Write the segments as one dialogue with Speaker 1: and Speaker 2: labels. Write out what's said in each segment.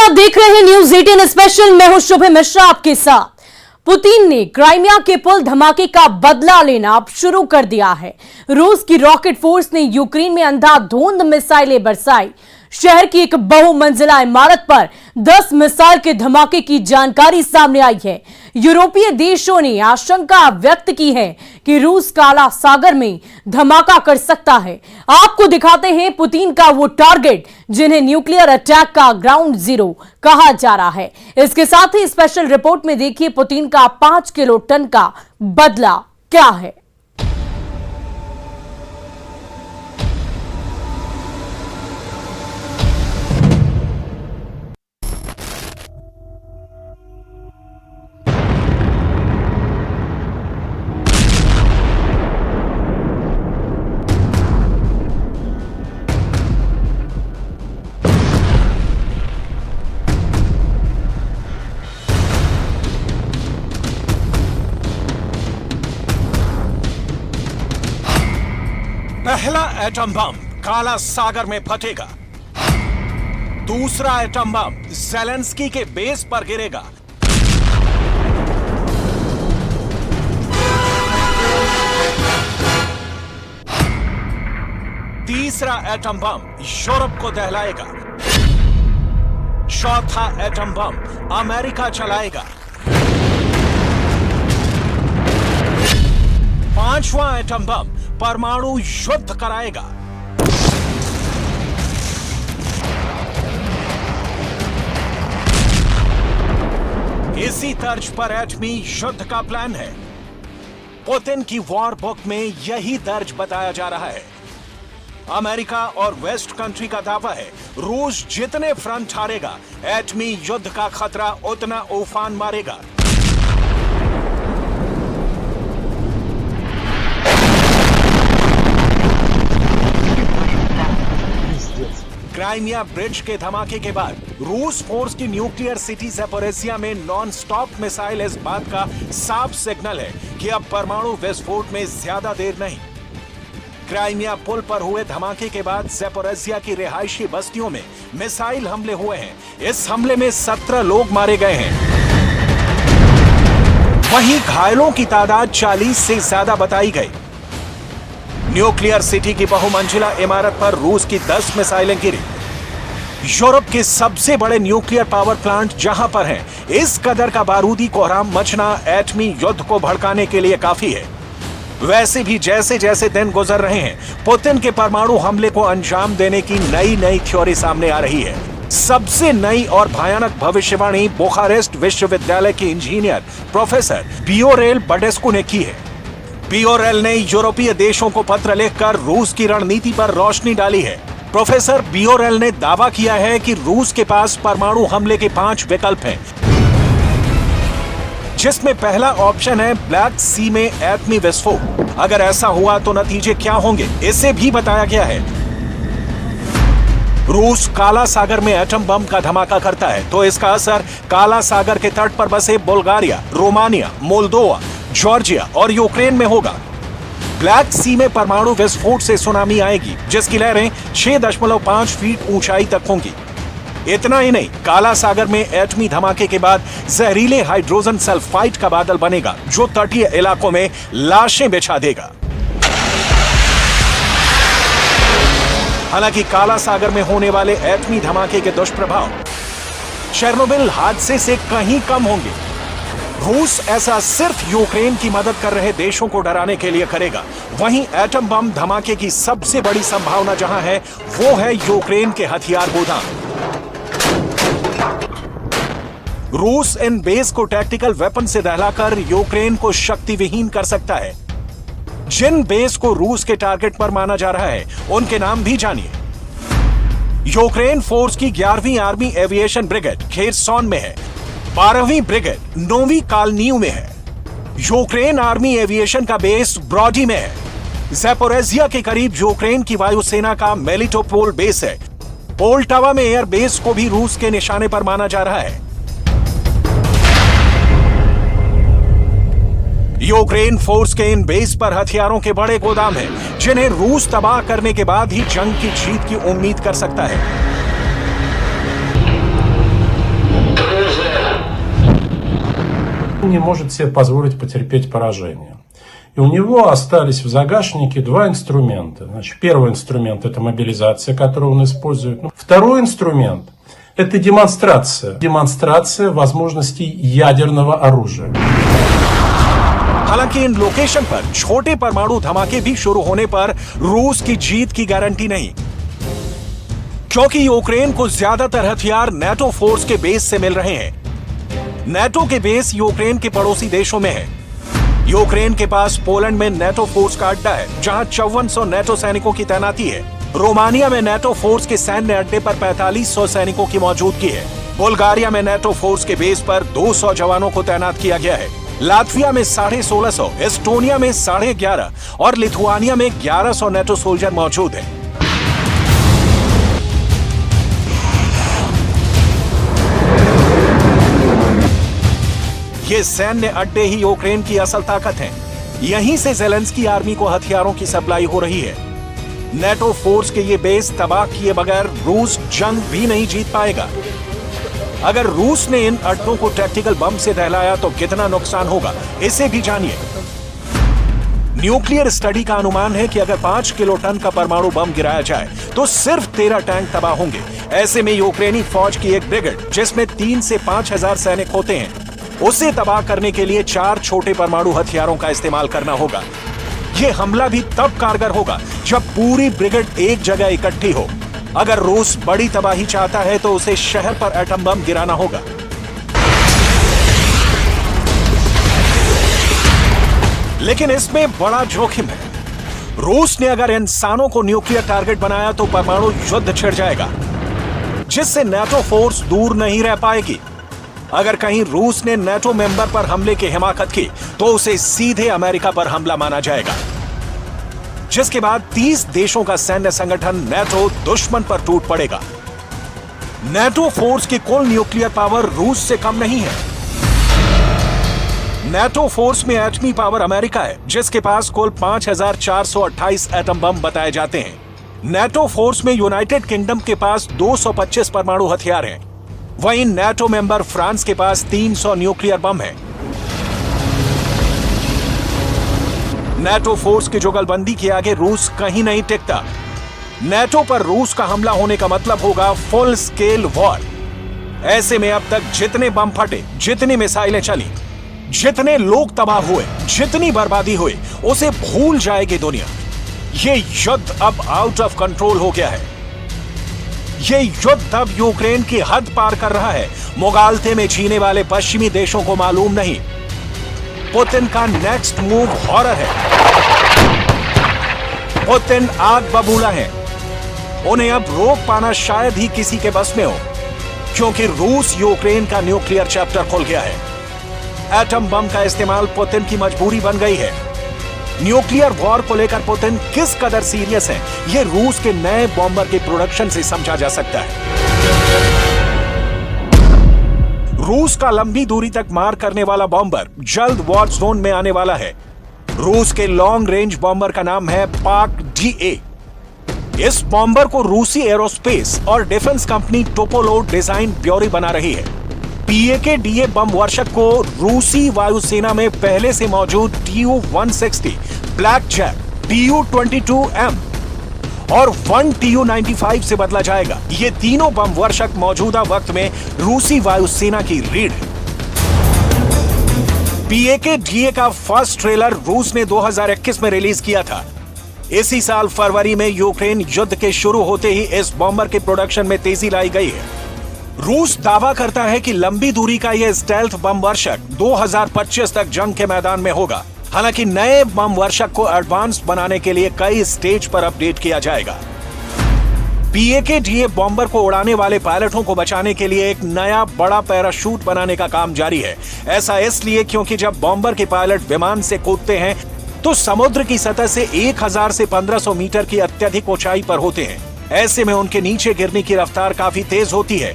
Speaker 1: आप देख रहे हैं न्यूज 18 स्पेशल। मैं हूं शुभ मिश्रा आपके साथ। पुतिन ने क्राइमिया के पुल धमाके का बदला लेना अब शुरू कर दिया है। रूस की रॉकेट फोर्स ने यूक्रेन में अंधाधुंध मिसाइलें बरसाई। शहर की एक बहुमंजिला इमारत पर 10 मिसाइल के धमाके की जानकारी सामने आई है। यूरोपीय देशों ने आशंका व्यक्त की है कि रूस काला सागर में धमाका कर सकता है। आपको दिखाते हैं पुतिन का वो टारगेट जिन्हें न्यूक्लियर अटैक का ग्राउंड जीरो कहा जा रहा है। इसके साथ ही स्पेशल रिपोर्ट में देखिए पुतिन का 5 किलो टन का बदला क्या है।
Speaker 2: पहला एटम बम काला सागर में फटेगा। दूसरा एटम बम ज़ेलेंस्की के बेस पर गिरेगा। तीसरा एटम बम यूरोप को दहलाएगा। चौथा एटम बम अमेरिका चलाएगा। पांचवां एटम बम परमाणु युद्ध कराएगा। इसी तर्ज पर एटमी युद्ध का प्लान है। पुतिन की वॉर बुक में यही दर्ज बताया जा रहा है। अमेरिका और वेस्ट कंट्री का दावा है रूस जितने फ्रंट हारेगा एटमी युद्ध का खतरा उतना उफान मारेगा। क्राइमिया ब्रिज के धमाके के बाद रूस फोर्स की न्यूक्लियर सिटी ज़ैपोरिज़िया में नॉन स्टॉप मिसाइल इस बात का साफ सिग्नल है कि अब परमाणु विस्फोट में ज्यादा देर नहीं। क्राइमिया पुल पर हुए धमाके के बाद ज़ैपोरिज़िया की रिहायशी बस्तियों में मिसाइल हमले हुए हैं। इस हमले में 17 लोग मारे गए हैं। वहीं घायलों की तादाद 40 से ज्यादा बताई गई। न्यूक्लियर सिटी की बहुमंजिला इमारत पर रूस की 10 मिसाइलें गिरी। यूरोप के सबसे बड़े न्यूक्लियर पावर प्लांट जहां पर हैं, इस कदर का बारूदी कोहराम मचना एटमी युद्ध को भड़काने के लिए काफी है। वैसे भी जैसे जैसे दिन गुजर रहे हैं, पुतिन के परमाणु हमले को अंजाम देने की नई नई थ्योरी सामने आ रही है। सबसे नई और भयानक भविष्यवाणी बुखारेस्ट विश्वविद्यालय के इंजीनियर प्रोफेसर बियोरेल बडेस्कू ने की है। बियोरेल ने यूरोपीय देशों को पत्र लिखकर रूस की रणनीति पर रोशनी डाली है। प्रोफेसर बियोरेल ने दावा किया है कि रूस के पास परमाणु हमले के 5 विकल्प हैं, जिसमें पहला ऑप्शन है ब्लैक सी में एटमी विस्फोट। अगर ऐसा हुआ तो नतीजे क्या होंगे, इसे भी बताया गया है। रूस काला सागर में एटम बम का धमाका करता है तो इसका असर काला सागर के तट पर बसे बुल्गारिया, रोमानिया, मोल्दोवा, जॉर्जिया और यूक्रेन में होगा। ब्लैक सी में परमाणु विस्फोट से सुनामी आएगी, जिसकी लहरें 6.5 फीट ऊंचाई तक होंगी। इतना ही नहीं, काला सागर में एटमी धमाके के बाद जहरीले हाइड्रोजन सल्फाइड का बादल बनेगा, जो तटीय इलाकों में लाशें बिछा देगा। हालांकि काला सागर में होने वाले एटमी धमाके के दुष्प्रभाव चेरनोबिल हादसे से कहीं कम होंगे। रूस ऐसा सिर्फ यूक्रेन की मदद कर रहे देशों को डराने के लिए करेगा। वहीं एटम बम धमाके की सबसे बड़ी संभावना जहां है, वो है यूक्रेन के हथियार गोदाम। रूस इन बेस को टैक्टिकल वेपन से दहलाकर यूक्रेन को शक्ति विहीन कर सकता है। जिन बेस को रूस के टारगेट पर माना जा रहा है, उनके नाम भी जानिए। यूक्रेन फोर्स की 11वीं आर्मी एविएशन ब्रिगेड खेरसॉन में है। 12वीं ब्रिगेड नोवी कालनीव में है। यूक्रेन आर्मी एविएशन का बेस ब्रॉडी में है। ज़ैपोरिज़िया के करीब यूक्रेन की वायुसेना का मेलिटोपोल बेस है। पोल्टावा में एयर बेस को भी रूस के निशाने पर माना जा रहा है। यूक्रेन फोर्स के इन बेस पर हथियारों के बड़े गोदाम हैं, जिन्हें रूस तबाह करने के बाद ही जंग की जीत की उम्मीद कर सकता है।
Speaker 3: не может себе позволить потерпеть поражение. И у него остались в загашнике два инструмента. Значит, первый инструмент – это мобилизация, которую он использует. Второй инструмент – это демонстрация. Демонстрация возможностей ядерного оружия.
Speaker 2: हालांकि इन लोकेशन पर छोटे परमाणु धमाके भी शुरू होने पर रूस की जीत की गारंटी नहीं, क्योंकि यूक्रेन को ज्यादातर हथियार नेटो फोर्स के बेस से मिल रहे हैं। नेटो के बेस यूक्रेन के पड़ोसी देशों में है। यूक्रेन के पास पोलैंड में नेटो फोर्स का अड्डा है, जहां 5400 नेटो सैनिकों की तैनाती है। रोमानिया में नेटो फोर्स के सैन्य अड्डे पर 4500 सैनिकों की मौजूदगी है। बुल्गारिया में नेटो फोर्स के बेस पर 200 जवानों को तैनात किया गया है। लातविया में 1650, एस्टोनिया में 11.5 और लिथुआनिया में 1100 नेटो सोल्जर मौजूद हैं। ये सैन्य अड्डे ही यूक्रेन की असल ताकत हैं। यहीं से ज़ेलेंस्की आर्मी को हथियारों की सप्लाई हो रही है। नेटो फोर्स के ये बेस तबाह किए बगैर रूस जंग भी नहीं जीत पाएगा। अगर रूस ने इन अड्डों को टैक्टिकल बम से दहलाया तो कितना नुकसान होगा, इसे भी जानिए। न्यूक्लियर स्टडी का अनुमान है कि अगर 5 किलो टन का परमाणु बम गिराया जाए तो सिर्फ 13 टैंक तबाह होंगे। ऐसे में यूक्रेनी फौज की एक ब्रिगेड, जिसमें 3 से 5000 सैनिक होते हैं, उसे तबाह करने के लिए 4 छोटे परमाणु हथियारों का इस्तेमाल करना होगा। यह हमला भी तब कारगर होगा जब पूरी ब्रिगेड एक जगह इकट्ठी हो। अगर रूस बड़ी तबाही चाहता है तो उसे शहर पर एटम बम गिराना होगा। लेकिन इसमें बड़ा जोखिम है। रूस ने अगर इंसानों को न्यूक्लियर टारगेट बनाया तो परमाणु युद्ध छिड़ जाएगा, जिससे नेटो फोर्स दूर नहीं रह पाएगी। अगर कहीं रूस ने नेटो मेंबर पर हमले की हिमाकत की तो उसे सीधे अमेरिका पर हमला माना जाएगा, जिसके बाद 30 देशों का सैन्य संगठन नेटो दुश्मन पर टूट पड़ेगा। नेटो फोर्स की कुल न्यूक्लियर पावर रूस से कम नहीं है। नेटो फोर्स में एटमी पावर अमेरिका है, जिसके पास कुल 5428 एटम बम बताए जाते हैं। नेटो फोर्स में यूनाइटेड किंगडम के पास 225 परमाणु हथियार हैं। वहीं नेटो मेंबर फ्रांस के पास 300 न्यूक्लियर बम हैं। नेटो फोर्स की जुगलबंदी के आगे रूस कहीं नहीं टिकता। नेटो पर रूस का हमला होने का मतलब होगा फुल स्केल वॉर। ऐसे में अब तक जितने बम फटे, जितनी मिसाइलें चली, जितने लोग तबाह हुए, जितनी बर्बादी हुई, उसे भूल जाएगी दुनिया। ये युद्ध अब आउट ऑफ कंट्रोल हो गया है। ये युद्ध अब यूक्रेन की हद पार कर रहा है। मुगालते में जीने वाले पश्चिमी देशों को मालूम नहीं, पुतिन का नेक्स्ट मूव हॉरर है। पुतिन आग बबूला है। उन्हें अब रोक पाना शायद ही किसी के बस में हो, क्योंकि रूस यूक्रेन का न्यूक्लियर चैप्टर खुल गया है। एटम बम का इस्तेमाल पुतिन की मजबूरी बन गई है। न्यूक्लियर वॉर को लेकर पुतिन किस कदर सीरियस है, यह रूस के नए बॉम्बर के प्रोडक्शन से समझा जा सकता है। रूस का लंबी दूरी तक मार करने वाला बॉम्बर जल्द वॉर जोन में आने वाला है। रूस के लॉन्ग रेंज बॉम्बर का नाम है PAK-DA। इस बॉम्बर को रूसी एरोस्पेस और डिफेंस कंपनी टोपोलो डिजाइन ब्यूरो बना रही है। PAK-DA बम वर्षक को रूसी वायुसेना में पहले से मौजूद Tu-160, ब्लैक जैक, Tu-22M और 1 Tu-95 से बदला जाएगा। ये तीनों बम वर्षक मौजूदा वक्त में रूसी वायुसेना की रीढ़ है। PAK-DA का फर्स्ट ट्रेलर रूस ने 2021 में रिलीज किया था। इसी साल फरवरी में यूक्रेन युद्ध के शुरू होते ही इस बॉम्बर के प्रोडक्शन में तेजी लाई गई है। रूस दावा करता है कि लंबी दूरी का यह स्टेल्थ बम वर्षक 2025 तक जंग के मैदान में होगा। हालांकि नए बम वर्षक को एडवांस बनाने के लिए कई स्टेज पर अपडेट किया जाएगा। PAK-DA बॉम्बर को उड़ाने वाले पायलटों को बचाने के लिए एक नया बड़ा पैराशूट बनाने का काम जारी है। ऐसा इसलिए क्योंकि जब बॉम्बर के पायलट विमान से कूदते हैं तो समुद्र की सतह से 1000 से 1500 मीटर की अत्यधिक ऊंचाई पर होते हैं। ऐसे में उनके नीचे गिरने की रफ्तार काफी तेज होती है।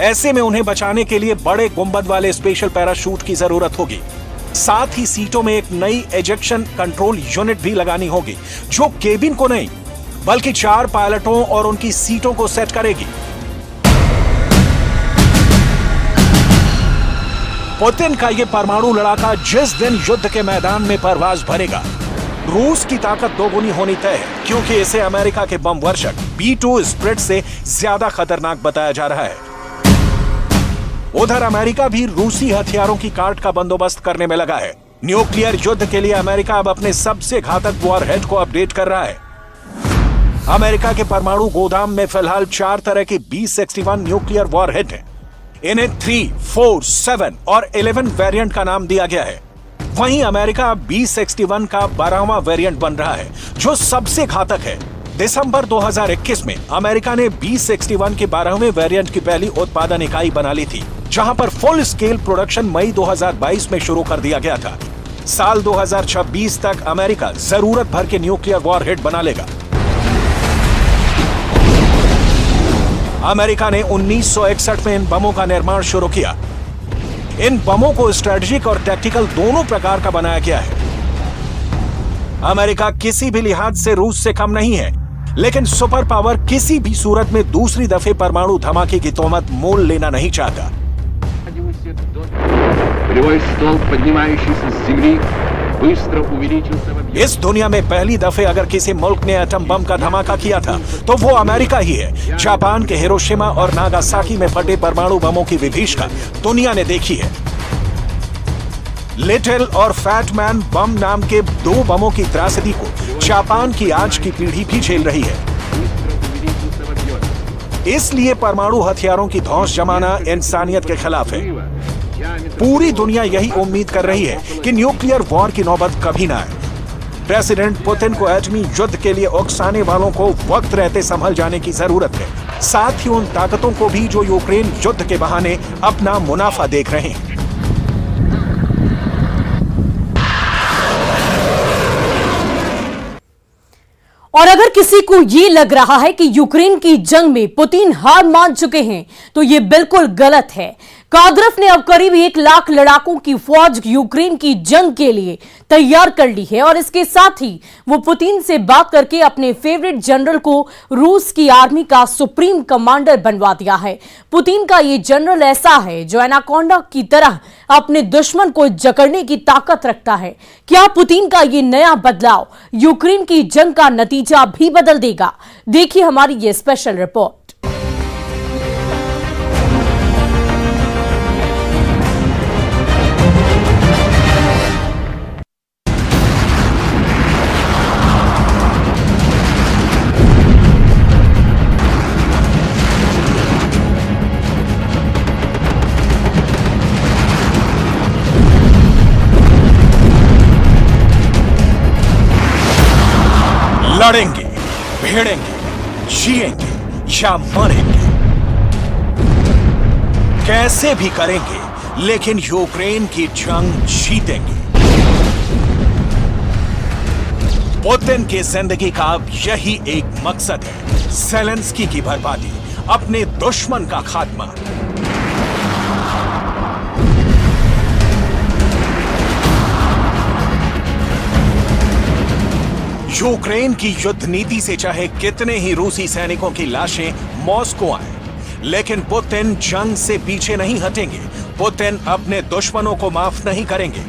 Speaker 2: ऐसे में उन्हें बचाने के लिए बड़े गुंबद वाले स्पेशल पैराशूट की जरूरत होगी। साथ ही सीटों में एक नई एजेक्शन कंट्रोल यूनिट भी लगानी होगी, जो केबिन को नहीं बल्कि 4 पायलटों और उनकी सीटों को सेट करेगी। पुतिन का यह परमाणु लड़ाका जिस दिन युद्ध के मैदान में परवाज भरेगा, रूस की ताकत दोगुनी होनी तय है, क्योंकि इसे अमेरिका के बम वर्षक B-2 स्प्रिट से ज्यादा खतरनाक बताया जा रहा है। उधर अमेरिका भी रूसी हथियारों की कार्ट का बंदोबस्त करने में लगा है। न्यूक्लियर युद्ध के लिए अमेरिका अब अपने सबसे घातक वॉरहेड को अपडेट कर रहा है। अमेरिका के परमाणु गोदाम में फिलहाल 4 तरह के B-61 न्यूक्लियर वॉरहेड हैं। इन्हें 3, 4, 7 और 11 वेरिएंट का नाम दिया गया है। वहीं अमेरिका B-61 का 12वां वेरिएंट बन रहा है, जो सबसे घातक है। दिसंबर 2021 में अमेरिका ने B-61 के 12वें वेरिएंट की पहली उत्पादन इकाई बना ली थी, जहां पर फुल स्केल प्रोडक्शन मई 2022 में शुरू कर दिया गया था। साल 2026 तक अमेरिका जरूरत भर के न्यूक्लियर वॉरहेड बना लेगा। अमेरिका ने 1961 में इन बमों का निर्माण शुरू किया। इन बमों को स्ट्रेटेजिक और टैक्टिकल दोनों प्रकार का बनाया गया है। अमेरिका किसी भी लिहाज से रूस से कम नहीं है, लेकिन सुपर पावर किसी भी सूरत में दूसरी दफे परमाणु धमाके की तोहमत मोल लेना नहीं चाहता। इस दुनिया में पहली दफे अगर किसी मुल्क ने एटम बम का धमाका किया था तो वो अमेरिका ही है। जापान के हिरोशिमा और नागासाकी में फटे परमाणु बमों की विभीषिका दुनिया ने देखी है। लिटिल और फैट मैन बम नाम के 2 बमों की त्रासदी को जापान की आज की पीढ़ी भी झेल रही है। इसलिए परमाणु हथियारों की धौंस जमाना इंसानियत के खिलाफ है। पूरी दुनिया यही उम्मीद कर रही है कि न्यूक्लियर वॉर की नौबत कभी ना आए। प्रेसिडेंट पुतिन को एटमी युद्ध के लिए उकसाने वालों को वक्त रहते संभल जाने की जरूरत है, साथ ही उन ताकतों को भी जो यूक्रेन युद्ध के बहाने अपना मुनाफा देख रहे हैं।
Speaker 1: और अगर किसी को ये लग रहा है कि यूक्रेन की जंग में पुतिन हार मान चुके हैं, तो ये बिल्कुल गलत है। कादरफ ने अब करीब 1 लाख लड़ाकों की फौज यूक्रेन की जंग के लिए तैयार कर ली है और इसके साथ ही वो पुतिन से बात करके अपने फेवरेट जनरल को रूस की आर्मी का सुप्रीम कमांडर बनवा दिया है। पुतिन का ये जनरल ऐसा है जो एनाकोंडा की तरह अपने दुश्मन को जकड़ने की ताकत रखता है। क्या पुतिन का ये नया बदलाव यूक्रेन की जंग का नतीजा भी बदल देगा? देखिए हमारी ये स्पेशल रिपोर्ट।
Speaker 2: लड़ेंगे, भिड़ेंगे, जिएंगे या मरेंगे, कैसे भी करेंगे, लेकिन यूक्रेन की जंग जीतेंगे। पुतिन की जिंदगी का अब यही एक मकसद है, ज़ेलेंस्की की बर्बादी, अपने दुश्मन का खात्मा। यूक्रेन की युद्ध नीति से चाहे कितने ही रूसी सैनिकों की लाशें मॉस्को आए, लेकिन पुतिन जंग से पीछे नहीं हटेंगे। पुतिन अपने दुश्मनों को माफ नहीं करेंगे।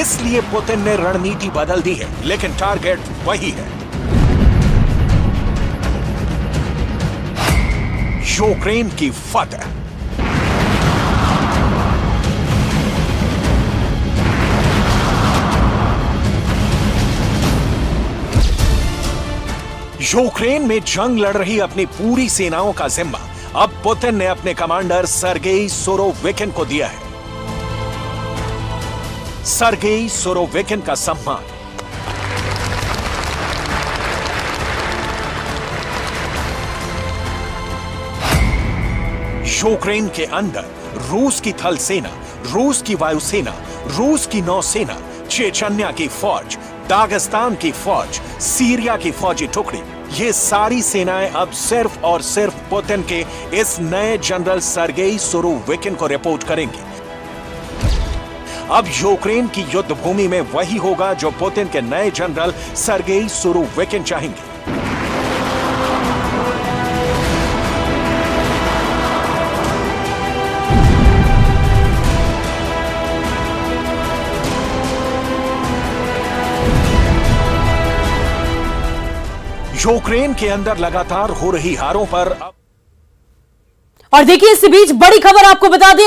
Speaker 2: इसलिए पुतिन ने रणनीति बदल दी है, लेकिन टारगेट वही है, यूक्रेन की फतह। यूक्रेन में जंग लड़ रही अपनी पूरी सेनाओं का जिम्मा अब पुतिन ने अपने कमांडर सर्गेई सुरोविकिन को दिया है। सर्गेई सुरोविकिन का सम्मान यूक्रेन के अंदर रूस की थल सेना, रूस की वायुसेना, रूस की नौसेना, चेचन्या की फौज, दागिस्तान की फौज, सीरिया की फौजी टुकड़ी, ये सारी सेनाएं अब सिर्फ और सिर्फ पुतिन के इस नए जनरल सर्गेई सुरोविकिन को रिपोर्ट करेंगी। अब यूक्रेन की युद्ध भूमि में वही होगा जो पुतिन के नए जनरल सर्गेई सुरोविकिन चाहेंगे। यूक्रेन के अंदर लगातार हो रही हारों पर
Speaker 1: और देखिए इसी बीच बड़ी खबर आपको बता दें।